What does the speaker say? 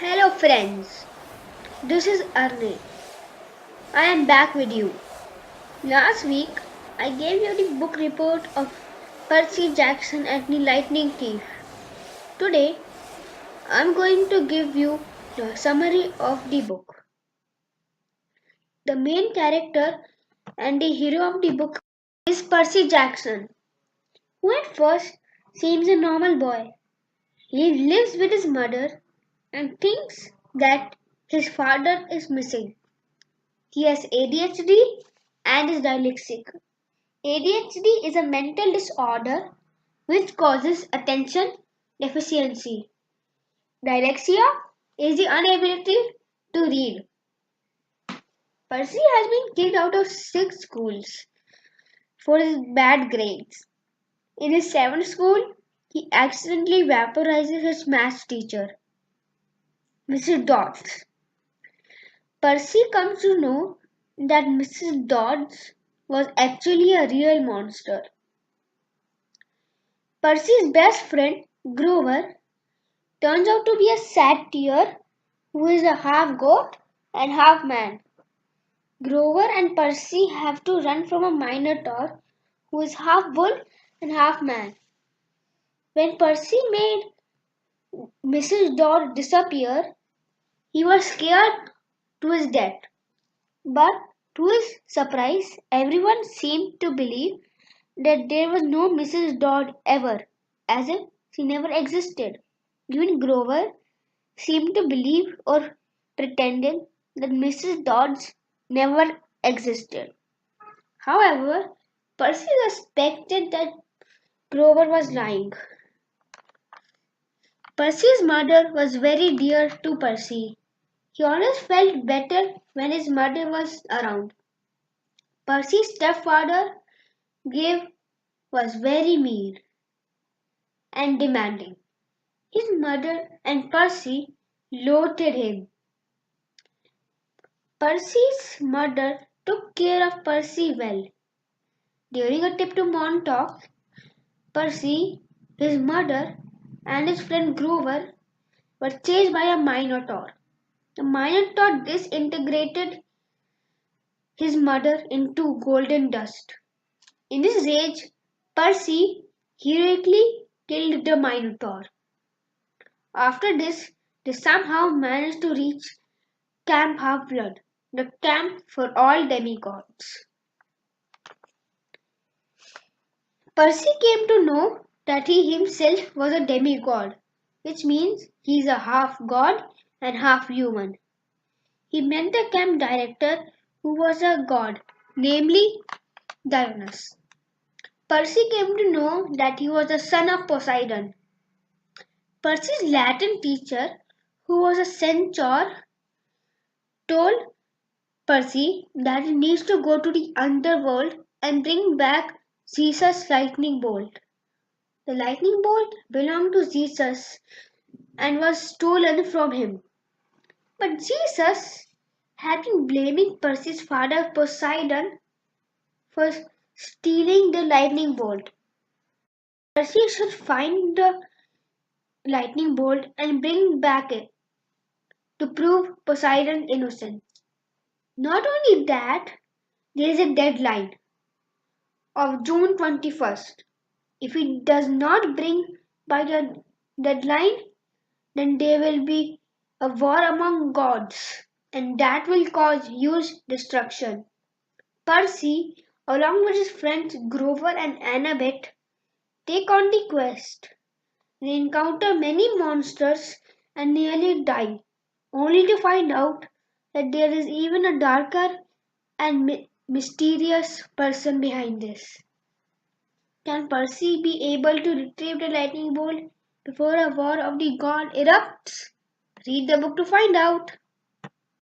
Hello friends, this is Arne. I am back with you. Last week I gave you the book report of Percy Jackson and the Lightning Thief. Today I am going to give you the summary of the book. The main character and the hero of the book is Percy Jackson, who at first seems a normal boy. He lives with his mother and thinks that his father is missing. He has ADHD and is dyslexic. ADHD is a mental disorder which causes attention deficiency. Dyslexia is the inability to read. Percy has been kicked out of 6 schools for his bad grades. In his 7th school, he accidentally vaporizes his math teacher, Mrs. Dodds. Percy comes to know that Mrs. Dodds was actually a real monster. Percy's best friend, Grover, turns out to be a satyr who is a half goat and half man. Grover and Percy have to run from a minotaur who is half bull and half man. When Percy made Mrs. Dodd disappear, he was scared to his death. But to his surprise, everyone seemed to believe that there was no Mrs. Dodd ever, as if she never existed. Even Grover seemed to believe or pretended that Mrs. Dodds never existed. However, Percy suspected that Grover was lying. Percy's mother was very dear to Percy. He always felt better when his mother was around. Percy's stepfather, Grave, was very mean and demanding. His mother and Percy loathed him. Percy's mother took care of Percy well. During a trip to Montauk, Percy, his mother, and his friend Grover were chased by a minotaur. The minotaur disintegrated his mother into golden dust. In his rage, Percy heroically killed the minotaur. After this, they somehow managed to reach Camp Half-Blood, the camp for all demigods. Percy came to know that he himself was a demigod, which means he is a half god and half human. He met the camp director who was a god, namely Dionys. Percy came to know that he was the son of Poseidon. Percy's Latin teacher, who was a centaur, told Percy that he needs to go to the underworld and bring back Zeus's lightning bolt. The lightning bolt belonged to Zeus and was stolen from him. But Zeus had been blaming Percy's father Poseidon for stealing the lightning bolt. Percy should find the lightning bolt and bring back it to prove Poseidon's innocence. Not only that, there is a deadline of June 21st. If he does not bring by the deadline, then there will be a war among gods, and that will cause huge destruction. Percy, along with his friends Grover and Annabeth, take on the quest. They encounter many monsters and nearly die, only to find out that there is even a darker and mysterious person behind this. Can Percy be able to retrieve the lightning bolt before a war of the god erupts? Read the book to find out.